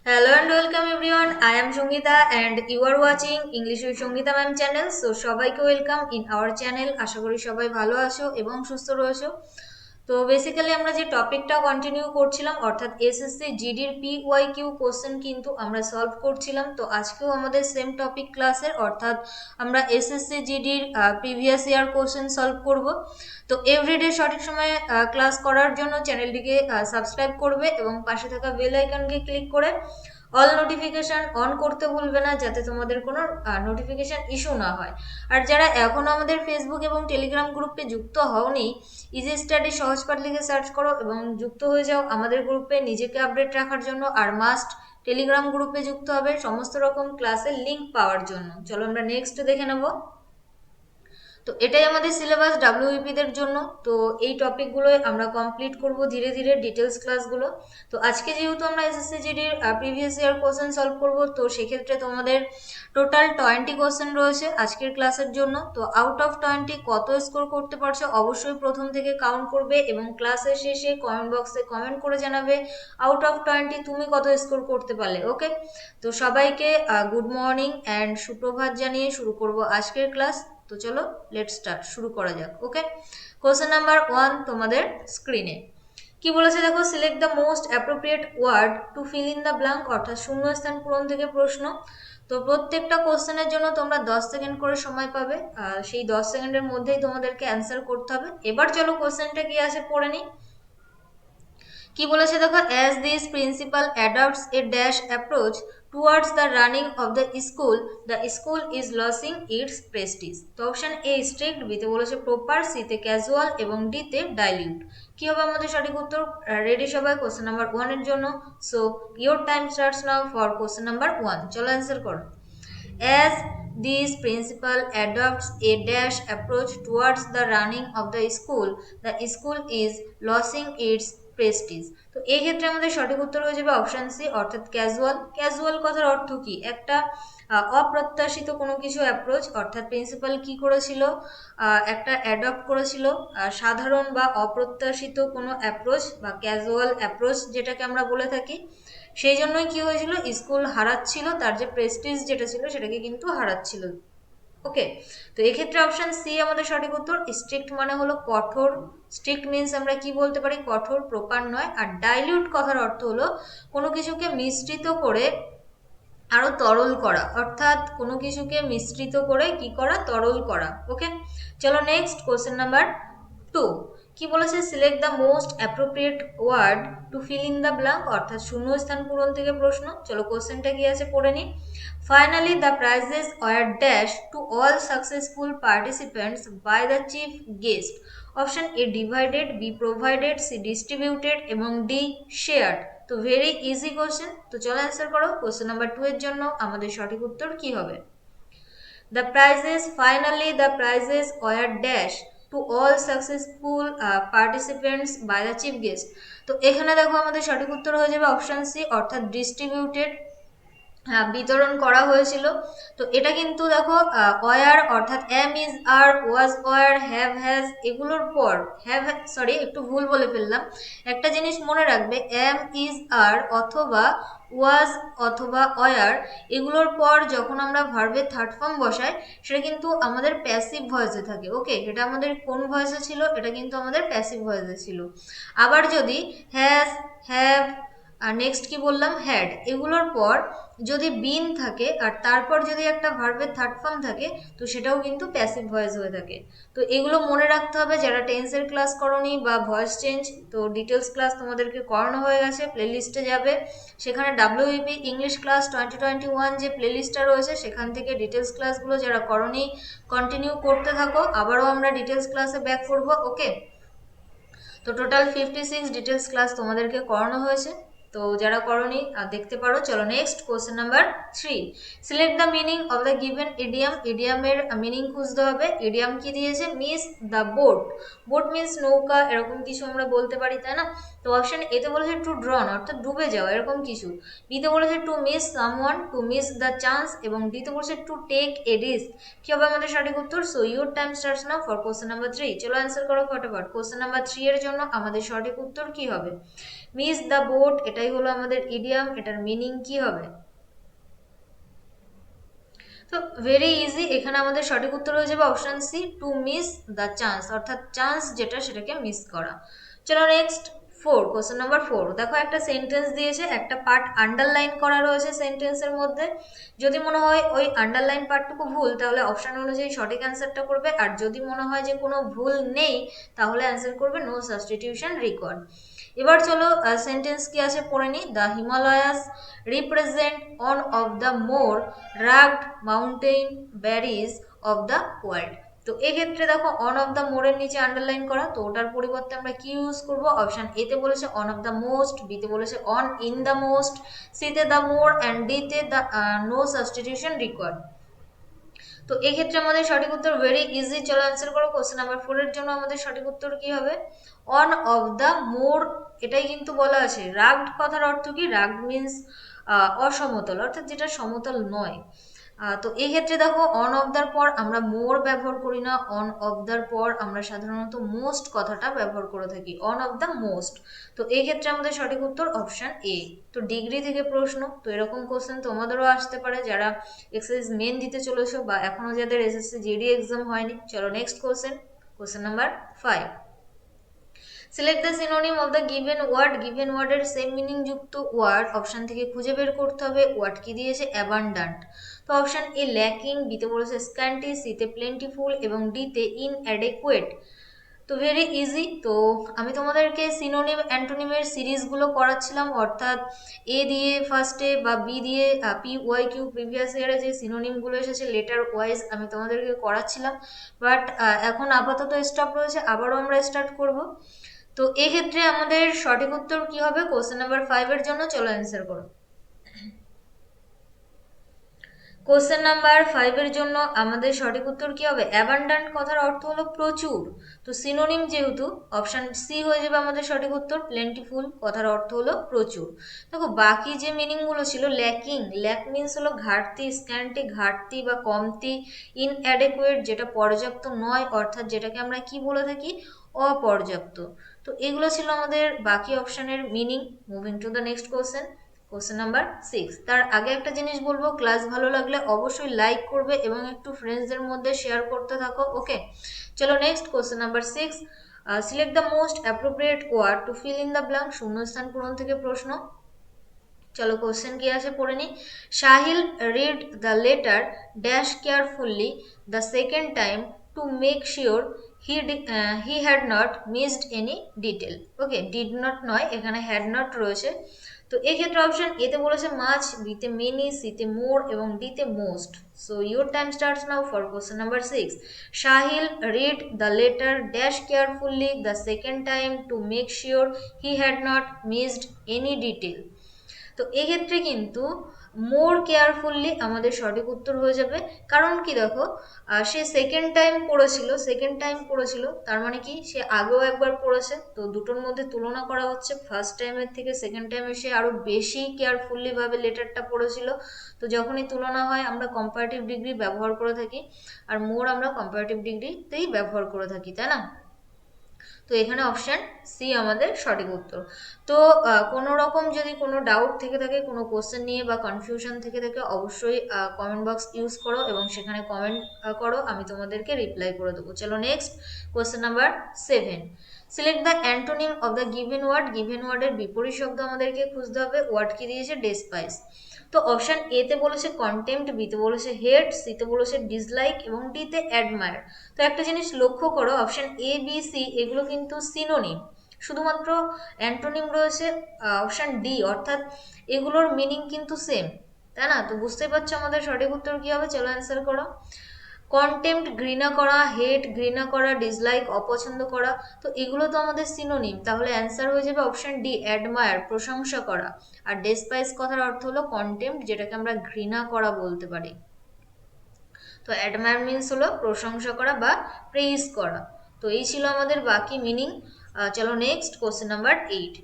Hello and welcome everyone. I am Shongita and you are watching English with Shongita ma'am channel. So সবাইকে welcome in our channel. আশা করি সবাই ভালো আছো এবং সুস্থ রয়েছো। তো বেসিক্যালি আমরা যে টপিকটা কন্টিনিউ করছিলাম অর্থাৎ এসএসসি জিডির PYQ কোশ্চেন কিন্তু আমরা সলভ করছিলাম। তো আজকেও আমাদের সেম টপিক ক্লাসের অর্থাৎ আমরা এসএসসি জিডির প্রিভিয়াস ইয়ার কোশ্চেন সলভ করব। তো এভরিডে সঠিক সময়ে ক্লাস করার জন্য চ্যানেলটিকে সাবস্ক্রাইব করবে এবং পাশে থাকা বেল আইকনকে ক্লিক করে অল নোটিফিকেশন অন করতে ভুলবে না, যাতে তোমাদের কোনো নোটিফিকেশন ইস্যু না হয়। আর যারা এখনও আমাদের ফেসবুক এবং টেলিগ্রাম গ্রুপে যুক্ত হওনি, ইজি স্টাডি সহজপাঠ লিখে সার্চ করো এবং যুক্ত হয়ে যাও আমাদের গ্রুপে নিজেকে আপডেট রাখার জন্য। আর মাস্ট টেলিগ্রাম গ্রুপে যুক্ত হবে সমস্ত রকম ক্লাসের লিঙ্ক পাওয়ার জন্য। চলো আমরা নেক্সট দেখে নেব। তো এটাই আমাদের সিলেবাস ডাব্লিউবিপিদের জন্য। তো এই টপিকগুলো আমরা কমপ্লিট করব ধীরে ধীরে ডিটেলস ক্লাসগুলো। তো আজকে যেহেতু আমরা এসএসসি জিডির প্রিভিয়াস ইয়ার কোশ্চেন সলভ করব, তো সেক্ষেত্রে তোমাদের টোটাল 20 কোশ্চেন রয়েছে আজকের ক্লাসের জন্য। তো আউট অফ 20 কত স্কোর করতে পারছো অবশ্যই প্রথম থেকে কাউন্ট করবে এবং ক্লাসের শেষে কমেন্ট বক্সে কমেন্ট করে জানাবে আউট অফ 20 তুমি কত স্কোর করতে পারলে। ওকে, তো সবাইকে গুড মর্নিং অ্যান্ড সুপ্রভাত জানিয়ে শুরু করব আজকের ক্লাস। তো চলো লেট স্টার্ট, শুরু করা যাক। ওকে, কোশ্চেন নাম্বার 1 তোমাদের স্ক্রিনে কি বলেছে দেখো, select the most appropriate word to fill in the blank, অর্থাৎ শূন্যস্থান পূরণ থেকে প্রশ্ন। তো প্রত্যেকটা কোশ্চেনের জন্য তোমরা 10 সেকেন্ড করে সময় পাবে, আর সেই 10 সেকেন্ডের মধ্যেই তোমাদেরকে অ্যান্সার করতে হবে। এবার চলো কোশ্চেনটা কি আছে পড়ে নিই। কি বলেছে দেখো, as this principal adopts a dash approach towards the running of the school is losing its prestige. তো অপশন এ স্ট্রিক্ট, বিতে বলেছে প্রপার, সিতে ক্যাজুয়াল এবং ডিতে ডাইলিউট। কি হবে আমাদের সঠিক উত্তর? রেডি সবাই কোশ্চেন নাম্বার 1 এর জন্য? So your time starts now for question number 1। চলো অ্যান্সার করো। As this principal adopts a dash approach towards the running of the school is losing its Prestige. তো এই ক্ষেত্রে আমাদের সঠিক উত্তর হয়ে যাবে অপশন সি, অর্থাৎ ক্যাজুয়াল। ক্যাজুয়াল কথার অর্থ কি? একটা অপ্রত্যাশিত কোনো কিছু অ্যাপ্রোচ, অর্থাৎ প্রিন্সিপাল কি করেছিল, একটা অ্যাডপ্ট করেছিল সাধারণ বা অপ্রত্যাশিত কোনো অ্যাপ্রোচ বা ক্যাজুয়াল অ্যাপ্রোচ যেটাকে আমরা বলে থাকি। সেই জন্যই কি হয়েছিল, স্কুল হারাচ্ছিল, তার যে প্রেস্টিজ যেটা ছিল সেটাকে কিন্তু হারাচ্ছিল। ওকে, তো এক্ষেত্রে অপশন সি আমাদের সঠিক উত্তর। স্ট্রিক্ট মানে হলো কঠোর, স্ট্রিক্ট মিনস আমরা কি বলতে পারি, কঠোর, প্রপার নয়। আর ডাইলিউট কথার অর্থ হলো কোনো কিছুকে মিশ্রিত করে আরো তরল করা, অর্থাৎ কোনো কিছুকে মিশ্রিত করে কি করা, তরল করা। ওকে, চলো নেক্সট কোশ্চেন নাম্বার 2। কি বলেছে, select the most appropriate word to fill in the blank, অর্থাৎ শূন্যস্থান পূরণ থেকে প্রশ্ন। চলো কোশ্চেনটা কি আছে পড়ে নি। Finally the prizes were dash to all successful participants by the chief guest. Option A divided, B provided, C distributed এবং ডি শেয়ার্ড। তো ভেরি ইজি কোশ্চেন। তো চলো অ্যান্সার করো। কোশ্চেন নাম্বার 2 এর জন্য আমাদের সঠিক উত্তর কি হবে? Finally the prizes were dash to all successful participants by the chief guest। তো এখানে দেখো আমাদের সঠিক উত্তর হয়ে যাবে অপশন সি, অর্থাৎ ডিস্ট্রিবিউটেড, বিতরণ করা হয়েছিল। তো এটা কিন্তু দেখো ওয়ার অর্থাৎ am is are, was were, have has এগুলোর পর একটু ভুল বলে ফেললাম। একটা জিনিস মনে রাখবে, এম ইজ আর অথবা ওয়াজ অথবা ওয়ার এগুলোর পর যখন আমরা ভার্বের থার্ড ফর্ম বসাই সেটা কিন্তু আমাদের প্যাসিভ ভয়েসে থাকে। ওকে, এটা আমাদের কোন ভয়েসে ছিল? এটা কিন্তু আমাদের প্যাসিভ ভয়েসে ছিল। আবার যদি হ্যাজ, হ্যাভ আর নেক্সট কি বললাম, হ্যাড এগুলোর পর যদি বিন থাকে আর তারপর যদি একটা ভার্বের থার্ড ফর্ম থাকে তো সেটাও কিন্তু প্যাসিভ ভয়েস হয়ে থাকে। তো এগুলো মনে রাখতে হবে যারা টেন্সের ক্লাস করনি বা ভয়েস চেঞ্জ। তো ডিটেলস ক্লাস তোমাদেরকে করানো হয়ে গেছে, প্লেলিস্টে যাবে, সেখানে ডাব্লিউইপি ইংলিশ ক্লাস 2021 যে প্লেলিস্টটা রয়েছে সেখান থেকে ডিটেলস ক্লাসগুলো যারা করনি কন্টিনিউ করতে থাকো, আবারও আমরা ডিটেলস ক্লাসে ব্যাক করবো। ওকে, তো টোটাল 56 ডিটেলস ক্লাস তোমাদেরকে করানো হয়েছে। তো যারা করনি দেখতে পারো। চলো next question number 3। Select the meaning of the given idiom. ইডিয়ামের মিনিং খুঁজতে হবে। ইডিয়াম কি দিয়েছে? Miss the boat. Boat means নৌকা, এরকম কিছু আমরা বলতে পারি, তাই না? তো অপশন এতে বলেছে টু ড্রন, অর্থাৎ ডুবে যাওয়া, এরকম কিছু। বিতে বলেছে to miss someone, to miss the chance এবং ডিতে বলেছে টু টেক এ রিস্ক। কি হবে আমাদের সঠিক উত্তর? So your time starts now for question number 3। চলো অ্যান্সার করো ফটাফট। কোশ্চেন নাম্বার 3 এর জন্য আমাদের সঠিক উত্তর কি হবে? মিস দ্য বোট, এটাই হলো আমাদের ইডিয়াম। এটার মিনিং কি হবে? তো ভেরি ইজি, এখানে আমাদের সঠিক উত্তর হয়ে যাবে option C, to miss the chance, অর্থাৎ চান্স যেটা সেটাকে মিস করা। চলো নেক্সট 4, কোশ্চেন নাম্বার 4। দেখো একটা সেন্টেন্স দিয়েছে, একটা পার্ট আন্ডারলাইন করা রয়েছে সেন্টেন্সের মধ্যে। যদি মনে হয় ওই আন্ডারলাইন পার্টটুকু ভুল, তাহলে অপশন অনুযায়ী সঠিক অ্যান্সারটা করবে, আর যদি মনে হয় যে কোনো ভুল নেই, তাহলে অ্যান্সার করবে নো সাবস্টিটিউশন রিকোয়ার্ড। এবার চলো সেন্টেন্স কি আছে পড়ে নি। The Himalayas represent on of the more rugged mountain berries of the world. তো এক্ষেত্রে দেখো অন অফ দ্য মোরের নিচে আন্ডারলাইন করা, তো ওটার পরিবর্তে আমরা কি ইউজ করব? অপশন এ তে বলেছে on of the most, B তে বলেছে on in the most, C তে দ্য মোর, অ্যান্ড ডি তে দ্য নো সাবস্টিটিউশন রিকোয়ার্ড। তো এক্ষেত্রে আমাদের সঠিক উত্তর ভেরি ইজি, চলো অ্যান্সার করো। কোশ্চেন নাম্বার 4 এর জন্য আমাদের সঠিক উত্তর কি হবে? অন অফ দ্য মোর, এটাই কিন্তু বলা আছে। রাগড কথার অর্থ কি? রাগড মিন্স অসমতল, অর্থাৎ যেটা সমতল নয়। তো এই ক্ষেত্রে দেখো অন অফ দার পর আমরা মোর ব্যবহার করি না, অন অফ দার পর আমরা সাধারণত মোস্ট কথাটা ব্যবহার করে থাকি, অন অফ দ্য মোস্ট। তো এই ক্ষেত্রে আমাদের সঠিক উত্তর অপশন এ। তো ডিগ্রি থেকে প্রশ্ন, তো এরকম কোশ্চেন তোমাদেরও আসতে পারে যারা এক্সারসাইজ মেন দিতে চলেছো, বা এখনো যাদের এসএসসি জিডি এক্সাম হয়নি। চলো next question, question number 5। Select the synonym of the given word. Given ওয়ার্ডের সেম মিনিং যুক্ত ওয়ার্ড অপশন থেকে খুঁজে বের করতে হবে। ওয়ার্ড কি দিয়েছে? অ্যাবান্ডান্ট। তো অপশন এ ল্যাকিং, বিতে বলেছে স্ক্যান্টি, সিতে প্লেন্টিফুল এবং ডিতে ইনঅ্যাডেকুয়েট। তো ভেরি ইজি। তো আমি তোমাদেরকে সিনোনিম অ্যান্টোনিমের সিরিজগুলো করাচ্ছিলাম, অর্থাৎ এ দিয়ে ফার্স্টে বা বি দিয়ে পি ওয়াই কিউ, প্রিভিয়াস ইয়ারে যে সিনোনিমগুলো এসেছে লেটার ওয়াইজ আমি তোমাদেরকে করাচ্ছিলাম, বাট এখন আপাতত স্টপ রয়েছে, আবারও আমরা স্টার্ট করব। তো এক্ষেত্রে আমাদের সঠিক উত্তর কি হবে কোশ্চেন নাম্বার 5 এর জন্য? চলো অ্যান্সার করো। কোশ্চেন নাম্বার 5 এর জন্য আমাদের সঠিক উত্তর কি হবে? অ্যাবান্ডান্ট কথার অর্থ হলো প্রচুর, তো সিনোনিম যেহেতু অপশন সি হয়ে যাবে আমাদের সঠিক উত্তর। প্লেন্টিফুল কথার অর্থ হলো প্রচুর। দেখো বাকি যে মিনিং গুলো ছিল, ল্যাকিং, ল্যাক মিন্স হলো ঘাটতি, স্ক্যান্টি ঘাটতি বা কমতি, ইনঅ্যাডেকুয়েট যেটা পর্যাপ্ত নয়, অর্থাৎ যেটাকে আমরা কি বলে থাকি? অপর্যাপ্ত। তো এগুলো ছিল আমাদের বাকি অপশনের meaning. Moving to the next question, question number 6। তার আগে একটা জিনিস বলবো, ক্লাস ভালো লাগলে অবশ্যই লাইক করবে এবং একটু ফ্রেন্ডসদের মধ্যে শেয়ার করতে থাকো, ওকে? চলো next question number 6। Select the most appropriate word to fill in the blank. শূন্যস্থান পূরণ থেকে প্রশ্ন। চলো কোশ্চেন কি আছে পড়ে নি। Sahil read the letter dash carefully the second time to make sure he had not missed any detail. Okay, did not নয়, এখানে হ্যাড নট রয়েছে। তো এক্ষেত্রে অপশন এতে বলেছে মাছ, বিতে মেনি, সিতে মোর এবং ডিতে most. So your time starts now for question number 6। Sahil read the letter dash carefully the second time to make sure he had not missed any detail. তো এক্ষেত্রে কিন্তু মোর কেয়ারফুললি আমাদের সঠিক উত্তর হয়ে যাবে। কারণ কি দেখো, সে সেকেন্ড টাইম পড়েছিল, সেকেন্ড টাইম পড়েছিল তার মানে কি সে আগেও একবার পড়েছে, তো দুটোর মধ্যে তুলনা করা হচ্ছে। ফার্স্ট টাইমের থেকে সেকেন্ড টাইমে সে আরো বেশি কেয়ারফুললি ভাবে লেটারটা পড়েছিল। তো যখনই তুলনা হয় আমরা কম্পারেটিভ ডিগ্রি ব্যবহার করে থাকি, আর মোর আমরা কম্পারেটিভ ডিগ্রিতেই ব্যবহার করে থাকি, তাই না? তো এখানে অপশান সি আমাদের সঠিক উত্তর। তো কোনো রকম যদি কোনো ডাউট থেকে থাকে, কোনো কোশ্চেন নিয়ে বা কনফিউশন থেকে থাকে, অবশ্যই কমেন্ট বক্স ইউজ করো এবং সেখানে কমেন্ট করো, আমি তোমাদেরকে রিপ্লাই করে দেবো। চলো next question number 7। Select the antonym of the given word. Given ওয়ার্ডের বিপরীত শব্দ আমাদেরকে খুঁজতে হবে। ওয়ার্ড কি দিয়েছে? ডেসপাইস। তো অপশন এ তে বলেছে কন্টেম্পট, বি তে বলেছে হেট, সি তে বলেছে ডিসলাইক এবং ডি তে অ্যাডমায়ার। তো একটা জিনিস লক্ষ্য করো, অপশন এ বি সি এগুলো কিন্তু সিনোনিম, শুধুমাত্র অ্যান্টোনিম রয়েছে অপশন ডি, অর্থাৎ এগুলোর মিনিং কিন্তু সেম, তাই না? তো বুঝতেই পারছো আমাদের সঠিক উত্তর কি হবে। চলো অ্যান্সার করো। কন্টেম্পট ঘৃণা করা, হেট ঘৃণা করা, ডিসলাইক অপছন্দ করা, তো এগুলো তো আমাদের সিনোনিম, তাহলে অ্যান্সার হয়ে যাবে অপশন ডি অ্যাডমায়ার, প্রশংসা করা। আর ডেসপাইস কথার অর্থ হলো কন্টেম্পট, যেটাকে আমরা ঘৃণা করা বলতে পারি। তো অ্যাডমায়ার মিন্স হলো প্রশংসা করা বা প্রেইজ করা। তো এই ছিল আমাদের বাকি মিনিং। চলো নেক্সট কোশ্চেন নাম্বার 8।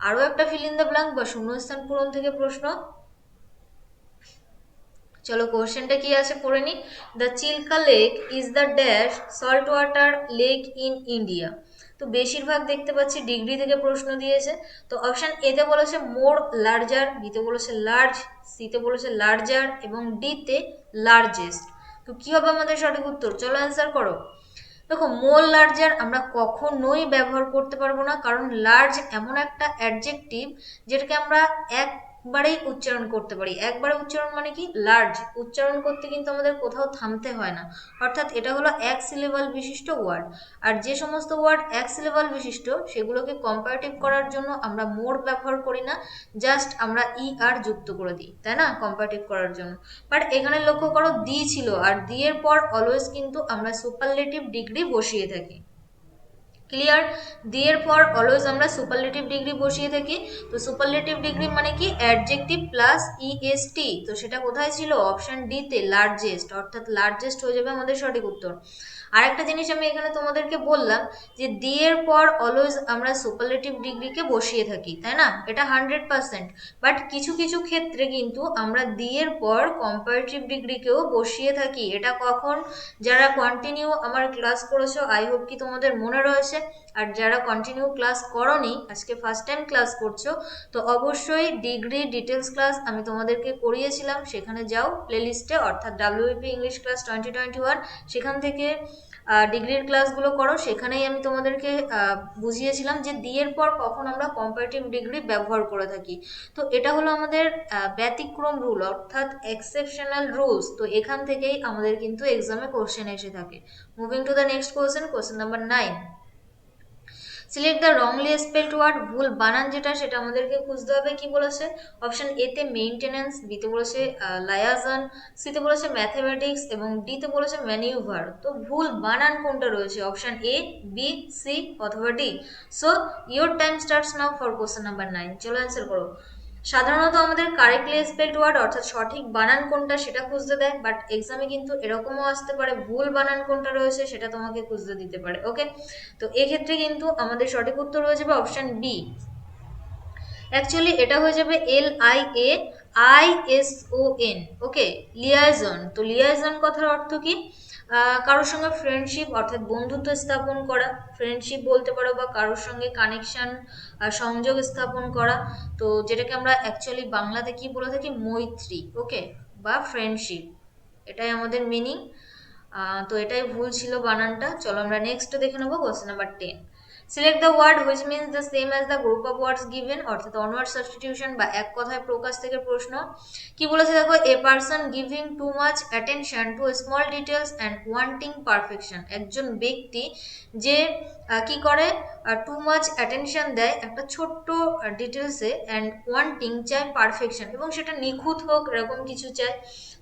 আরও একটা ফিল ইন দ্য ব্ল্যাঙ্ক বা শূন্যস্থান পূরণ থেকে প্রশ্ন। চলো কোশ্চেনটা কি আছে পড়ে নি। The Chilka lake is the dash salt water lake in India. তো বেশিরভাগ দেখতে পাচ্ছি ডিগ্রি থেকে প্রশ্ন দিয়েছে। তো অপশন এতে বলেছে মোর লার্জার, বিতে বলেছে লার্জ, সিতে বলেছে লার্জার এবং ডিতে লার্জেস্ট। তো কি হবে আমাদের সঠিক উত্তর? চলো অ্যান্সার করো। দেখো, মোর লার্জার আমরা কখনোই ব্যবহার করতে পারবো না, কারণ লার্জ এমন একটা অ্যাডজেক্টিভ যেটাকে আমরা একবারেই উচ্চারণ করতে পারি। একবারে উচ্চারণ মানে কি, লার্জ উচ্চারণ করতে কিন্তু আমাদের কোথাও থামতে হয় না, অর্থাৎ এটা হলো এক সিলেবাল বিশিষ্ট ওয়ার্ড। আর যে সমস্ত ওয়ার্ড এক সিলেবাল বিশিষ্ট সেগুলোকে কম্পারেটিভ করার জন্য আমরা মোর ব্যবহার করি না, জাস্ট আমরা ই আর যুক্ত করে দিই, তাই না, কম্পারেটিভ করার জন্য। বাট এখানে লক্ষ্য করো দি ছিল, আর দি এর পর অলওয়েজ কিন্তু আমরা সুপারলেটিভ ডিগ্রি বসিয়ে থাকি। ক্লিয়ার? দি এর পর অলওয়েজ আমরা সুপারলেটিভ ডিগ্রি বসিয়ে থাকি। তো সুপারলেটিভ ডিগ্রি মানে কি, অ্যাডজেক্টিভ প্লাস ইএসটি। তো সেটা কোথায় ছিল? অপশন ডি তে, লার্জেস্ট, অর্থাৎ লার্জেস্ট হয়ে যাবে আমাদের সঠিক উত্তর। আরেকটা জিনিস আমি এখানে তোমাদেরকে বললাম যে দি এর পর অলওয়েজ আমরা সুপারলেটিভ ডিগ্রিকে বসিয়ে থাকি, তাই না, এটা 100%। বাট কিছু কিছু ক্ষেত্রে কিন্তু আমরা দি এর পর কম্পারেটিভ ডিগ্রিকেও বসিয়ে থাকি। এটা কখন? যারা কন্টিনিউ আমার ক্লাস করেছো, আই হোপ কি তোমাদের মনে রয়েছে। আর যারা কন্টিনিউ ক্লাস করোনি, আজকে ফার্স্ট টাইম ক্লাস করছো, তো অবশ্যই ডিগ্রি ডিটেলস ক্লাস আমি তোমাদেরকে করিয়েছিলাম, সেখানে যাও প্লেলিস্টে, অর্থাৎ ডাব্লিউপি ইংলিশ ক্লাস 2021, সেখান থেকে ডিগ্রির ক্লাসগুলো করো। সেখানেই আমি তোমাদেরকে বুঝিয়েছিলাম যে ডি এর পর কখন আমরা কম্পারেটিভ ডিগ্রি ব্যবহার করে থাকি। তো এটা হলো আমাদের ব্যতিক্রম রুল, অর্থাৎ এক্সেপশনাল রুলস। তো এখান থেকেই আমাদের কিন্তু এক্সামে কোশ্চেন এসে থাকে। Moving to the next question, question number 9। Select the wrongly spelled word, ভুল বানান যেটা সেটা আমাদেরকে খুঁজতে হবে। কি বলেছে? অপশন এ তে মেইনটেনেন্স, বিতে বলেছে লায়াজন, সিতে বলেছে ম্যাথমেটিক্স এবং ডিতে বলেছে ম্যানিউভার। তো ভুল বানান কোনটা রয়েছে? অপশন এ, বি, সি অথবা D. So your time starts now for question number 9। চলো অ্যান্সার করো। সাধারণত আমাদের কারেক্টলি স্পেলড ওয়ার্ড অর্থাৎ সঠিক বানান কোনটা সেটা খুঁজতে দেয়, বাট এক্সামে কিন্তু এরকমও আসতে পারে ভুল বানান কোনটা রয়েছে সেটা তোমাকে খুঁজতে দিতে পারে। ওকে, তো এক্ষেত্রে কিন্তু আমাদের সঠিক উত্তর হয়ে যাবে অপশন বি। অ্যাকচুয়ালি এটা হয়ে যাবে LIAISON। ওকে, লিয়াজন। তো লিয়াজন কথার অর্থ কি? কারোর সঙ্গে ফ্রেন্ডশিপ অর্থাৎ বন্ধুত্ব স্থাপন করা, ফ্রেন্ডশিপ বলতে পারো, বা কারোর সঙ্গে কানেকশন সংযোগ স্থাপন করা। তো যেটাকে আমরা অ্যাকচুয়ালি বাংলাতে কি বলে থাকি? মৈত্রী। ওকে, বা ফ্রেন্ডশিপ, এটাই আমাদের মিনিং। তো এটাই ভুল ছিল বানানটা। চলো আমরা নেক্সট দেখে নেবো, question number 10। Select the word which means the same as the group of words given, অর্থাৎ অনওয়ার্ড সাবস্টিটিউশন বা এক কথায় প্রকাশ থেকে প্রশ্ন। কি বলেছে দেখো, a person giving too much attention to small details and wanting perfection. একজন ব্যক্তি যে কি করে, টু মাচ অ্যাটেনশন দেয় একটা ছোট্ট ডিটেলসে, অ্যান্ড ওয়ান্টিং চায় পারফেকশন, এবং সেটা নিখুঁত হোক এরকম কিছু চায়।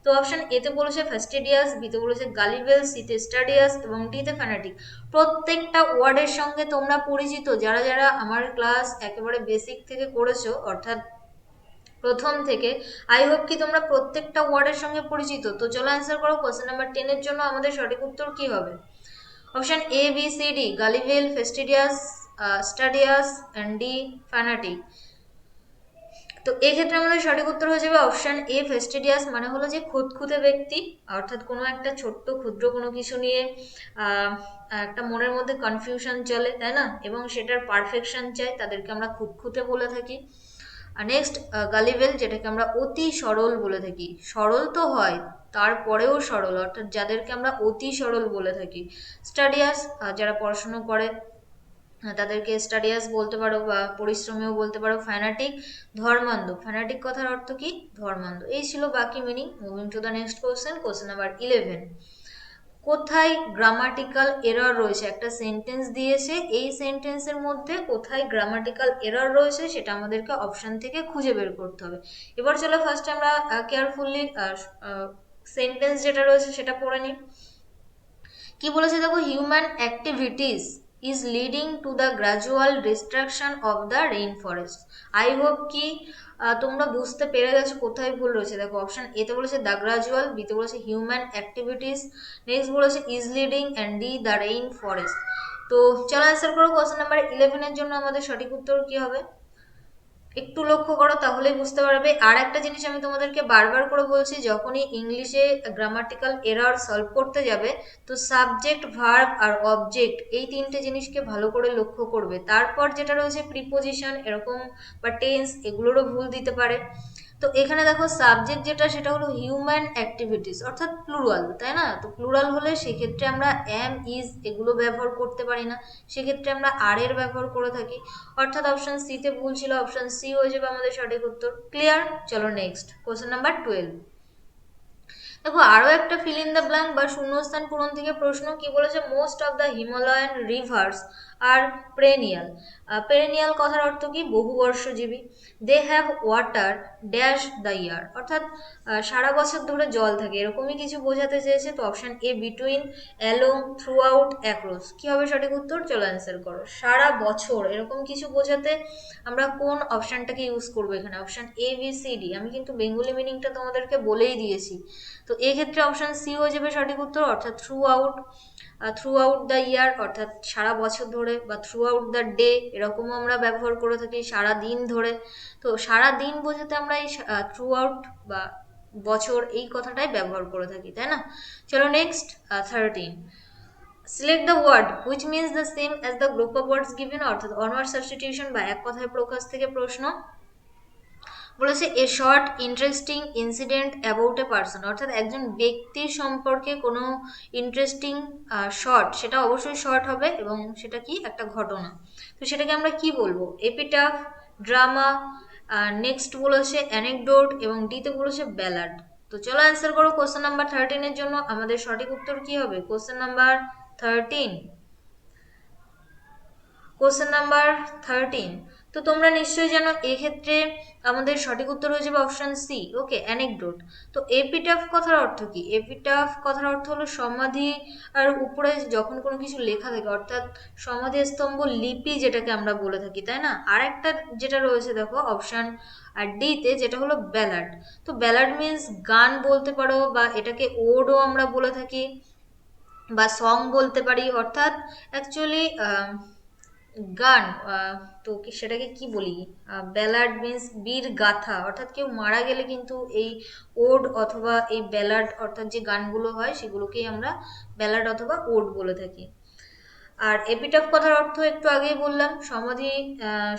তো অপশন এতে বলেছে ফ্যাস্টিডিয়াস, বিতে বলেছে গালিবেল, সিতে স্টাডিয়াস এবং ডিতে ফ্যানাটিক। প্রত্যেকটা ওয়ার্ডের সঙ্গে তোমরা পরিচিত, যারা যারা আমার ক্লাস একেবারে বেসিক থেকে করেছো, অর্থাৎ প্রথম থেকে, আই হোপ কি তোমরা প্রত্যেকটা ওয়ার্ডের সঙ্গে পরিচিত। তো চলো অ্যান্সার করো। কোশ্চেন নাম্বার 10 এর জন্য আমাদের সঠিক উত্তর কি হবে? Option A, B, C, D, gullible, fastidious, studious and D fanatic. তো এক্ষেত্রে আমাদের সঠিক উত্তর হয়ে যাবে অপশন এ, ফেস্টিডিয়াস। মানে হলো যে খুঁতখুঁতে ব্যক্তি, অর্থাৎ কোনো একটা ছোট্ট ক্ষুদ্র কোনো কিছু নিয়ে একটা মনের মধ্যে কনফিউশন চলে, তাই না, এবং সেটার পারফেকশন চাই, তাদেরকে আমরা খুঁতখুঁতে বলে থাকি। আর নেক্সট গালিবেল, যেটাকে আমরা অতি সরল বলে থাকি। সরল তো হয়, তারপরেও সরল, অর্থাৎ যাদেরকে আমরা অতি সরল বলে থাকি। স্টাডিয়াস, যারা পড়াশুনো করে তাদেরকে স্টাডিয়াস বলতে পারো, বা পরিশ্রমীও বলতে পারো। ফ্যানাটিক, ধর্মান্ধ। ফ্যানাটিক কথার অর্থ কি? ধর্মান্ধ। এই ছিল বাকি meaning. Moving to the next question, question number 11। কোথায় গ্রামাটিক্যাল এরর রয়েছে? একটা সেন্টেন্স দিয়েছে, এই সেন্টেন্সের মধ্যে কোথায় গ্রামাটিক্যাল এরর রয়েছে সেটা আমাদেরকে অপশন থেকে খুঁজে বের করতে হবে। এবার চলো ফার্স্টে আমরা কেয়ারফুলি সেন্টেন্স যেটা রয়েছে সেটা পড়ে নিই। কি বলেছে দেখো, human activities is leading to the gradual destruction of the rain forest. I hope কি তোমরা বুঝতে পেরে গেছো কোথায় ভুল রয়েছে। দেখো, অপশন এতে বলেছে দ্য গ্রাজুয়াল, বিতে বলেছে হিউম্যান অ্যাক্টিভিটিস, নেক্সট বলেছে is leading and D the rain forest. তো চলো অ্যান্সার করো। কোশ্চেন নাম্বার 11 এর জন্য আমাদের সঠিক উত্তর কি হবে? একটু লক্ষ্য করো তাহলেই বুঝতে পারবে। আর একটা জিনিস আমি তোমাদেরকে বারবার করে বলছি, যখনই ইংলিশে গ্রামাটিক্যাল এরর সলভ করতে যাবে, তো সাবজেক্ট, ভার্ব আর অবজেক্ট এই তিনটে জিনিসকে ভালো করে লক্ষ্য করবে। তারপর যেটা রয়েছে প্রিপোজিশন এরকম বা টেন্স, এগুলোরও ভুল দিতে পারে। তো এখানে দেখো সাবজেক্ট যেটা, সেটা হলো হিউম্যান অ্যাক্টিভিটিস, অর্থাৎ প্লুরাল, তাই না? তো প্লুরাল হলে সেক্ষেত্রে আমরা অ্যাম, ইজ এগুলো ব্যবহার করতে পারি না, সেক্ষেত্রে আমরা আর এর ব্যবহার করে থাকি। অর্থাৎ অপশন সি তে ভুল ছিল, অপশন সি হয়ে যাবে আমাদের সঠিক উত্তর। ক্লিয়ার? চলো নেক্সট কোশ্চেন নাম্বার 12। দেখো আরো একটা ফিল ইন দ্য ব্ল্যাঙ্ক বা শূন্যস্থান পূরণ থেকে প্রশ্ন। কি বলেছে? Most of the Himalayan rivers are perennial. Perennial কথার অর্থ কি? বহুবর্ষজীবী। They have water dash the year, অর্থাৎ সারা বছর ধরে জল থাকে, এরকমই কিছু বোঝাতে চেয়েছে। তো অপশন এ between, along, through out, across, কি হবে সঠিক উত্তর? চলো অ্যান্সার করো। সারা বছর এরকম কিছু বোঝাতে আমরা কোন অপশনটাকে ইউজ করবো এখানে? Option A, B, C, D. আমি কিন্তু বেঙ্গলি মিনিংটা তোমাদেরকে বলেই দিয়েছি। তো এক্ষেত্রে অপশন সি হয়ে যাবে সঠিক উত্তর, অর্থাৎ through out. Through out the year অর্থাৎ সারা বছর ধরে, বা থ্রু আউট দ্য ডে এরকমও আমরা ব্যবহার করে থাকি, সারা দিন ধরে। তো সারা দিন বোঝাতে আমরা এই থ্রু আউট বা বছর এই কথাটাই ব্যবহার করে থাকি, তাই না? চলো next 13। Select the word which means the same as the group of words given, অর্থাৎ অনওয়ার্ড সাবস্টিটিউশন বা এক কথায় প্রকাশ থেকে প্রশ্ন। বলেছে a short interesting incident about a person, অর্থাৎ একজন ব্যক্তির সম্পর্কে কোনো ইন্টারেস্টিং শর্ট, সেটা অবশ্যই শর্ট হবে এবং সেটা কি? একটা ঘটনা। তো সেটাকে আমরা কি বলবো? এপিটাফ, ড্রামা, নেক্সট বলেছে অ্যানেকডোট এবং ডিতে বলেছে ব্যালাড। তো চলো অ্যান্সার করো কোশ্চেন নাম্বার 13 এর জন্য। আমাদের সঠিক উত্তর কি হবে? Question number 13। Question number 13। তো তোমরা নিশ্চয়ই জানো এক্ষেত্রে আমাদের সঠিক উত্তর হয়ে যাবে অপশন সি, ওকে, অ্যানেকডোট। তো এপিটাফ কথার অর্থ কি? এপিটাফ কথার অর্থ হলো সমাধি আর উপরে যখন কোনো কিছু লেখা থাকে, অর্থাৎ সমাধি স্তম্ভ লিপি যেটাকে আমরা বলে থাকি, তাই না? আর একটা যেটা রয়েছে দেখো অপশন আর ডিতে, যেটা হলো ব্যালাড। তো ব্যালাড মিন্স গান বলতে পারো, বা এটাকে ওডও আমরা বলে থাকি, বা সং বলতে পারি, অর্থাৎ অ্যাকচুয়ালি গান। তো সেটাকে কি বলি? ব্যালাড মিন্স বীর গাথা, অর্থাৎ কেউ মারা গেলে কিন্তু এই ওড অথবা এই ব্যালাড অর্থাৎ যে গানগুলো হয় সেগুলোকেই আমরা ব্যালাড অথবা ওড বলে থাকি। আর এপিটাফ কথার অর্থ একটু আগেই বললাম, সমাধি,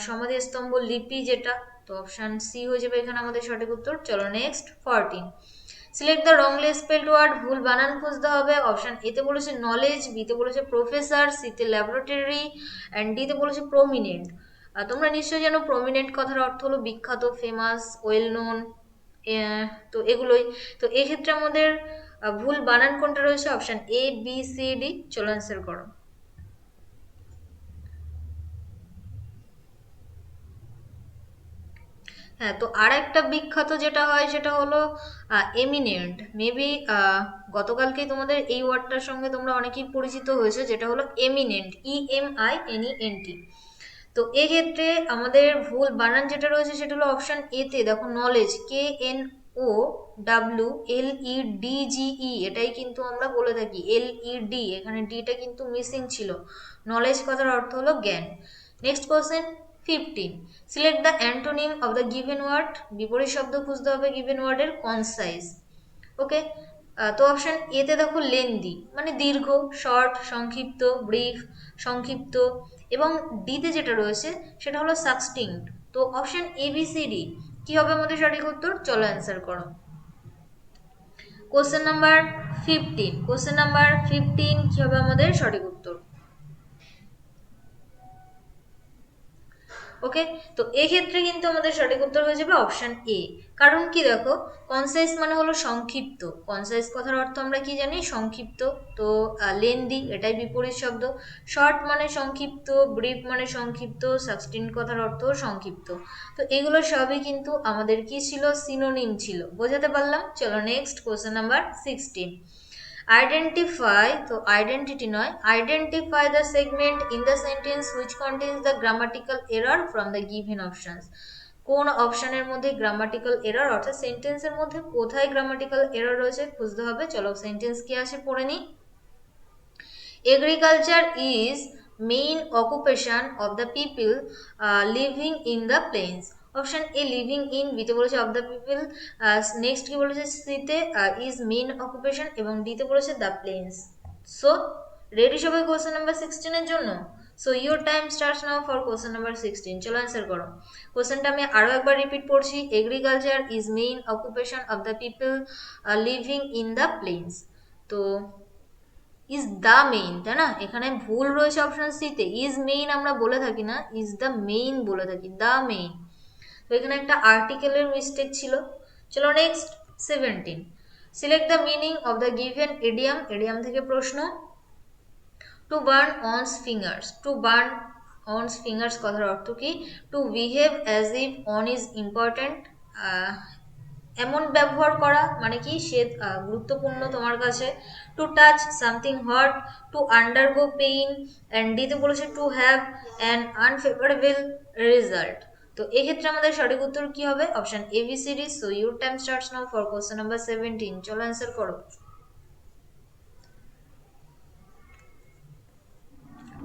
সমাধি স্তম্ভ লিপি যেটা। তো অপশন সি হয়ে যাবে এখানে আমাদের সঠিক উত্তর। চলো next 14। Select the wrongly spelled word, ভুল বানান খুঁজতে হবে। অপশন এতে বলেছে নলেজ, বিতে বলেছে প্রফেসর, সিতে ল্যাবরেটরি অ্যান্ড ডিতে বলেছে প্রমিনেন্ট। তোমরা নিশ্চয়ই জানো প্রমিনেন্ট কথার অর্থ হলো বিখ্যাত, ফেমাস, ওয়েল নোন। তো এগুলোই। তো এক্ষেত্রে আমাদের ভুল বানান কোনটা রয়েছে? Option A, B, C, D. চলো অ্যান্সার করো। হ্যাঁ, তো আর একটা বিখ্যাত যেটা হয় সেটা হলো এমিনেন্ট। মেবি গতকালকেই তোমাদের এই ওয়ার্ডটার সঙ্গে তোমরা অনেকেই পরিচিত হয়েছে, যেটা হলো এমিনেন্ট, EMINENT। তো এক্ষেত্রে আমাদের ভুল বানান যেটা রয়েছে সেটা হলো অপশন এতে, দেখো নলেজ, KNOWLEDGE, এটাই কিন্তু আমরা বলে থাকি LED, এখানে ডিটা কিন্তু মিসিং ছিল। নলেজ কথার অর্থ হলো জ্ঞান। Next question 15। Select the antonym of the given word, বিপরীত শব্দ খুঁজতে হবে গিভেন ওয়ার্ডের। Concise, okay. তো অপশন এতে দেখো লেন্দি মানে দীর্ঘ, শর্ট সংক্ষিপ্ত, ব্রিফ সংক্ষিপ্ত, এবং ডিতে যেটা রয়েছে সেটা হলো সাকস্টিংক্ট। তো অপশন ABCD কি হবে আমাদের সঠিক উত্তর? চলো অ্যান্সার করো। কোশ্চেন নাম্বার 15, কোশ্চেন নাম্বার 15 কি হবে আমাদের সঠিক উত্তর? ওকে। তো এক্ষেত্রে কিন্তু আমাদের সঠিক উত্তর হয়ে যাবে অপশন এ। কারণ কি? দেখো কনসাইজ মানে হলো সংক্ষিপ্ত, কনসাইজ কথার অর্থ আমরা কি জানি? সংক্ষিপ্ত। তো লেন্দি এটাই বিপরীত শব্দ। শর্ট মানে সংক্ষিপ্ত, ব্রিফ মানে সংক্ষিপ্ত, সাবস্টিন কথার অর্থ সংক্ষিপ্ত। তো এগুলো সবই কিন্তু আমাদের কি ছিল? সিনোনিম ছিল। বোঝাতে পারলাম? চলো নেক্সট কোশ্চেন নাম্বার 16। আইডেন্টিফাই, তো আইডেন্টিটি নয়, identify the segment in the sentence which contains the grammatical error from the given options. কোন অপশনের মধ্যে গ্রামাটিক্যাল এরর, অর্থাৎ সেন্টেন্সের মধ্যে কোথায় গ্রামাটিক্যাল এরর রয়েছে খুঁজতে হবে। চলো সেন্টেন্স কি আছে পড়ে নিই। Agriculture is main occupation of the people living in the plains, option a living in, বিতে বলেছে অফ দ্য পিপল, নেক্সট কি বলেছে সিতে ইজ মেইন অকুপেশন, এবং ডিতে বলেছে দ্য প্লেন্স। সো রেডি সবাই কোশ্চেন নাম্বার 16 এর জন্য? So your time starts now for question number 16। চলো অ্যান্সার করো। কোশ্চেনটা আমি আরো একবার রিপিট করছি, agriculture is main occupation of the people living in the plains. তো ইজ দ্য মেইন, তাই না? এখানে ভুল রয়েছে অপশন সিতে, ইজ মেইন আমরা বলে থাকি না, ইজ দ্য মেইন বলে থাকি, দ্য মেইন। তো এখানে একটা আর্টিকেলের মিস্টেক ছিল। চলো next 17, select the meaning of the given idiom. Idiom থেকে প্রশ্ন। To burn one's fingers, to burn one's fingers কথার অর্থ কি? To behave as if one is important, এমন ব্যবহার করা মানে কি সে গুরুত্বপূর্ণ তোমার কাছে। To touch something hot, to undergo pain, and ডিতে বলেছে to have an unfavourable result. তো এক্ষেত্রে আমাদের সঠিক উত্তর কি হবে? Option A B C D. So your time starts now for question number 17। চলো অ্যান্সার করো।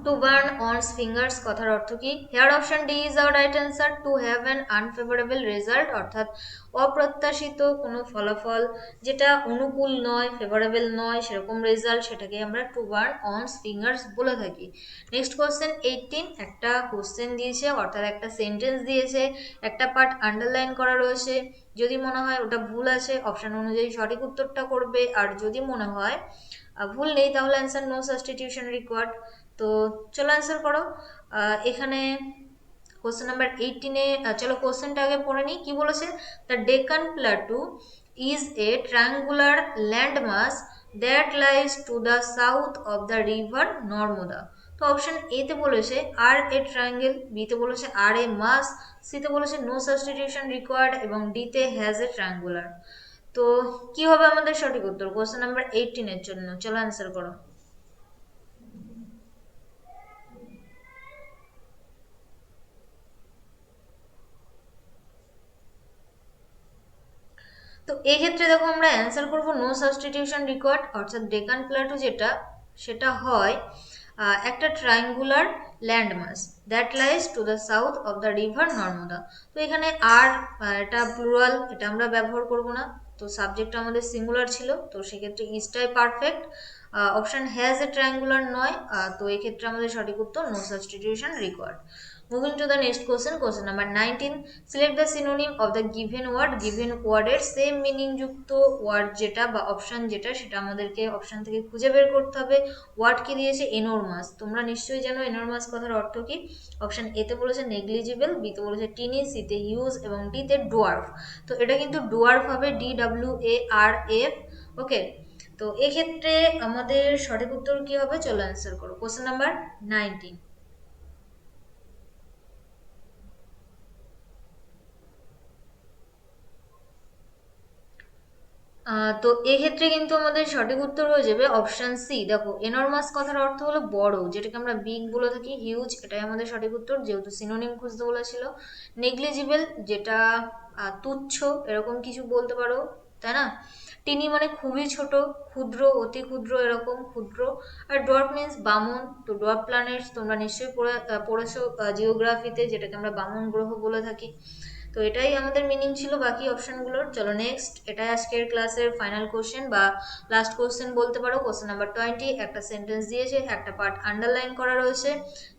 টু বার্ন অনস ফিঙ্গার্স কথার অর্থ কি? Hair option D is our right answer. Two have an unfavourable result অর্থাৎ অপ্রত্যাশিত কোনো ফলাফল, যেটা অনুকূল নয়, ফেভারেবল নয়, সেরকম রেজাল্ট, সেটাকে আমরা টু বার্ন অনস ফিঙ্গার্স বলে থাকি। নেক্সট কোশ্চেন 18, একটা কোশ্চেন দিয়েছে অর্থাৎ একটা সেন্টেন্স দিয়েছে, একটা পার্ট আন্ডারলাইন করা রয়েছে। যদি মনে হয় ওটা ভুল আছে অপশন অনুযায়ী সঠিক উত্তরটা করবে, আর যদি মনে হয় ভুল নেই তাহলে অ্যান্সার নো সাবস্টিটিউশন রিকোয়ার্ড। তো চলো অ্যান্সার করো। এখানে কোশ্চেন নাম্বার 18-এ চলো কোশ্চেনটা আগে পড়ে নিই। কি বলেছে? The Deccan plateau is a triangular landmass that lies to the south of the river Narmada. তো অপশন এতে বলেছে আর এ ট্রায়াঙ্গেল, বিতে বলেছে আর এ মাস, সিতে বলেছে নো সাবস্টিটিউশন রিকোয়ার্ড, এবং ডিতে হ্যাজ এ ট্রায়াঙ্গুলার। তো কি হবে আমাদের সঠিক উত্তর কোশ্চেন নাম্বার 18-এর জন্য? চলো অ্যান্সার করো। তো এক্ষেত্রে দেখো আমরা অ্যান্সার করব নো সাবস্টিটিউশন রিকোয়ার্ড, অর্থাৎ ডেকান প্লাটু যেটা, সেটা হয় একটা triangular landmass that lies to the south of the river Narmada. তো এখানে আর এটা প্লুরাল, এটা আমরা ব্যবহার করব না। তো সাবজেক্টটা আমাদের সিঙ্গুলার ছিল, তো সেক্ষেত্রে ইজটাই perfect. Option has a triangular নয়, তো এক্ষেত্রে আমাদের সঠিক উত্তর no substitution required. Moving to the next question, question number 19. Select the synonym of the given word. Given word এর সেম মিনিং যুক্ত ওয়ার্ড যেটা বা অপশন যেটা, সেটা আমাদেরকে অপশন থেকে খুঁজে বের করতে হবে। ওয়ার্ড কি দিয়েছে? এনরমাস। তোমরা নিশ্চয়ই জানো এনরমাস কথার অর্থ কি। অপশন এতে বলেছে নেগলিজিবল, বিতে বলেছে টিনি, সিতে হিউজ, এবং ডিতে ডোয়ার্ফ। তো এটা কিন্তু ডোয়ার্ফ হবে, DWARF। ওকে, তো এক্ষেত্রে আমাদের সঠিক উত্তর কি হবে? চলো অ্যান্সার করো। Question number 19। তো এক্ষেত্রে কিন্তু আমাদের সঠিক উত্তর হয়ে যাবে অপশন সি। দেখো এনরমাস কথার অর্থ হলো বড়, যেটাকে আমরা বিগ বলে থাকি। হিউজ এটাই আমাদের সঠিক উত্তর, যেহেতু সিনোনিম খুঁজতে বলেছিল। নেগলিজিবল যেটা তুচ্ছ এরকম কিছু বলতে পারো, তাই না? টিনি মানে খুবই ছোট, ক্ষুদ্র, অতি ক্ষুদ্র, এরকম ক্ষুদ্র। আর ডোয়ার্ফ মিন্স বামন। তো ডোয়ার্ফ প্ল্যানেটস তোমরা নিশ্চয়ই পড়েছো জিওগ্রাফিতে, যেটাকে আমরা বামন গ্রহ বলে থাকি। তো এটাই আমাদের মিনিং ছিল বাকি অপশনগুলোর। চলো নেক্সট, এটাই আজকের ক্লাসের ফাইনাল কোশ্চেন বা লাস্ট কোশ্চেন বলতে পারো। কোশ্চেন নাম্বার 20, একটা সেন্টেন্স দিয়েছে, একটা পার্ট আন্ডারলাইন করা রয়েছে।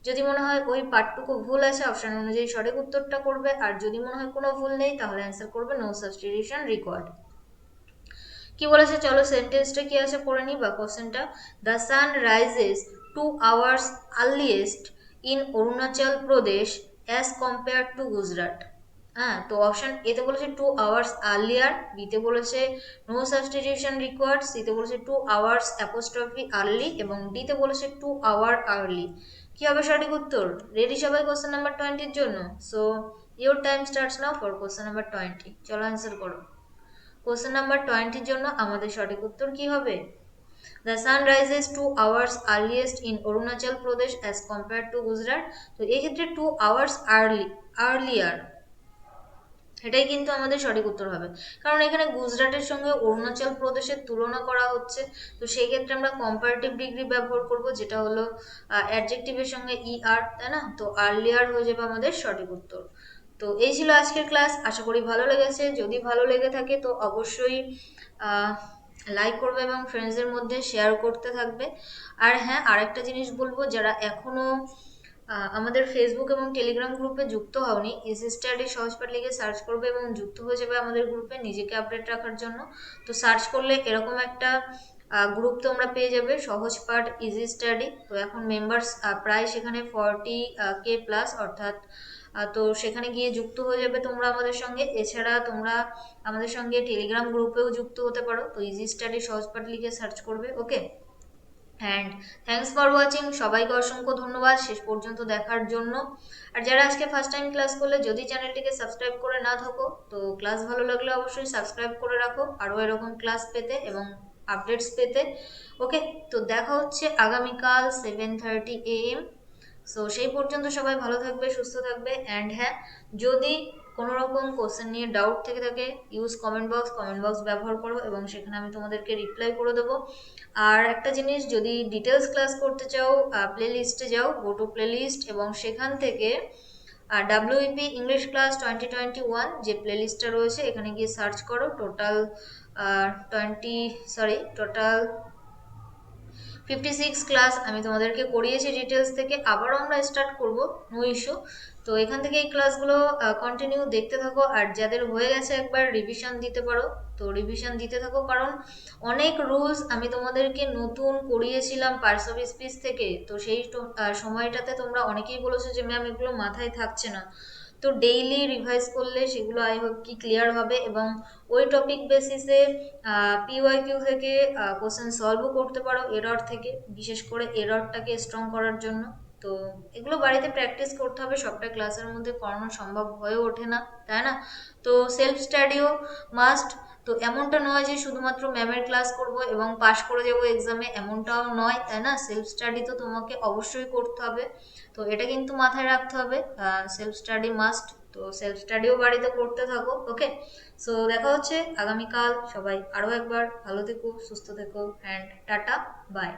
যদি মনে হয় ওই পার্টটুকু ভুল আছে অপশন অনুযায়ী সঠিক উত্তরটা করবে, আর যদি মনে হয় কোনো ভুল নেই তাহলে অ্যান্সার করবে নো সাবস্টিটিউশন রিকোয়ার্ড। কি বলেছে চলো সেন্টেন্সটা কি আছে পড়ে নি বা কোশ্চেনটা। The sun rises 2 hours earliest in Arunachal Pradesh as compare to Gujarat. হ্যাঁ, তো অপশন এতে বলেছে 2 hours আর্লিয়ার, বিতে বলেছে নো সাবস্টিটিউশন রিকোয়ার্ড, সিতে বলেছে 2 hours অ্যাপোস্ট্রফি আর্লি, এবং ডিতে বলেছে 2 hour আর্লি। কি হবে সঠিক উত্তর? রেডি সবাই কোশ্চেন নাম্বার 20-র জন্য? So your time starts now for question number 20। চলো অ্যান্সার করো। কোশ্চেন নাম্বার 20-র জন্য আমাদের সঠিক উত্তর কি হবে? The sun rises 2 hours earliest in Arunachal Pradesh as compare to Gujarat. তো এক্ষেত্রে 2 hours আর্লিয়ার, এটাই কিন্তু আমাদের সঠিক উত্তর হবে, কারণ এখানে গুজরাটের সঙ্গে অরুণাচল প্রদেশের তুলনা করা হচ্ছে। তো সেই ক্ষেত্রে আমরা কম্পারেটিভ ডিগ্রি ব্যবহার করব, যেটা হলো অ্যাডজেক্টিভের সঙ্গে ER, তাই না? তো আর্লিয়ার হয়ে যাবে আমাদের সঠিক উত্তর। তো এই ছিল আজকের ক্লাস, আশা করি ভালো লেগেছে। যদি ভালো লেগে থাকে তো অবশ্যই লাইক করবে এবং ফ্রেন্ডসদের মধ্যে শেয়ার করতে থাকবে। আর হ্যাঁ, আরেকটা জিনিস বলবো, যারা এখনো আমাদের ফেসবুক এবং টেলিগ্রাম গ্রুপে যুক্ত হওনি, ইজি স্টাডি সহজপাঠ লিখে সার্চ করবে এবং যুক্ত হয়ে যাবে আমাদের গ্রুপে নিজেকে আপডেট রাখার জন্য। তো সার্চ করলে এরকম একটা গ্রুপ তোমরা পেয়ে যাবে, সহজ পাঠ ইজি স্টাডি। তো এখন মেম্বার্স প্রায় সেখানে 40K+, অর্থাৎ তো সেখানে গিয়ে যুক্ত হয়ে যাবে তোমরা আমাদের সঙ্গে। এছাড়া তোমরা আমাদের সঙ্গে টেলিগ্রাম গ্রুপেও যুক্ত হতে পারো, তো ইজি স্টাডি সহজ পাঠ লিখে সার্চ করবে। ওকে, অ্যান্ড থ্যাংকস ফর ওয়াচিং। সবাইকে অসংখ্য ধন্যবাদ শেষ পর্যন্ত দেখার জন্য। আর যারা আজকে ফার্স্ট টাইম ক্লাস করলে, যদি চ্যানেলটিকে সাবস্ক্রাইব করে না থাকো তো ক্লাস ভালো লাগলে অবশ্যই সাবস্ক্রাইব করে রাখো আরও এরকম ক্লাস পেতে এবং আপডেটস পেতে। ওকে, তো দেখা হচ্ছে আগামীকাল 7:30 AM। সো সেই পর্যন্ত সবাই ভালো থাকবে, সুস্থ থাকবে। অ্যান্ড হ্যাঁ, যদি কোনো রকম কোশ্চেন নিয়ে ডাউট থেকে থাকে, ইউজ কমেন্ট বক্স ব্যবহার করো এবং সেখানে আমি তোমাদেরকে রিপ্লাই করে দেবো। আর একটা জিনিস, যদি ডিটেলস ক্লাস করতে চাও, প্লে লিস্টে যাও, গো টু প্লে লিস্ট, এবং সেখান থেকে WEP ইংলিশ ক্লাস 2021 যে প্লে লিস্টটা রয়েছে এখানে গিয়ে সার্চ করো। টোটাল 56 ক্লাস আমি তোমাদেরকে করিয়েছি ডিটেলস থেকে, আবারও আমরা স্টার্ট করব, নো ইস্যু। তো এখান থেকে এই ক্লাসগুলো কন্টিনিউ দেখতে থাকো। আর যাদের হয়ে গেছে একবার রিভিশন দিতে পারো, তো রিভিশন দিতে থাকো, কারণ অনেক রুলস আমি তোমাদেরকে নতুন করিয়েছিলাম পার্টস অফ স্পিচ থেকে। তো সেই সময়টাতে তোমরা অনেকেই বলেছো যে ম্যাম এগুলো মাথায় থাকছে না। তো ডেইলি রিভাইজ করলে সেগুলো আই হোপ কি ক্লিয়ার হবে, এবং ওই টপিক বেসিসে PYQ থেকে কোশ্চেন সলভও করতে পারো, এরর থেকে, বিশেষ করে এররটাকে স্ট্রং করার জন্য। তো এগুলো বাড়িতে প্র্যাকটিস করতে হবে, সবটা ক্লাসের মধ্যে করানো সম্ভব হয়ে ওঠে না, তাই না? তো সেলফ স্টাডিও মাস্ট। তো এমনটা নয় যে শুধুমাত্র ম্যামের ক্লাস করব এবং পাশ করে যাব এক্সামে, এমনটাও নয়, তাই না? সেলফ স্টাডি তো তোমাকে অবশ্যই করতে হবে, তো এটা কিন্তু মাথায় রাখতে হবে, সেলফ স্টাডি মাস্ট। তো সেলফ স্টাডিও বাড়িতে করতে থাকো। ওকে, সো দেখা হচ্ছে আগামীকাল। সবাই আরও একবার ভালো থেকো, সুস্থ থেকো, অ্যান্ড টাটা, বাই।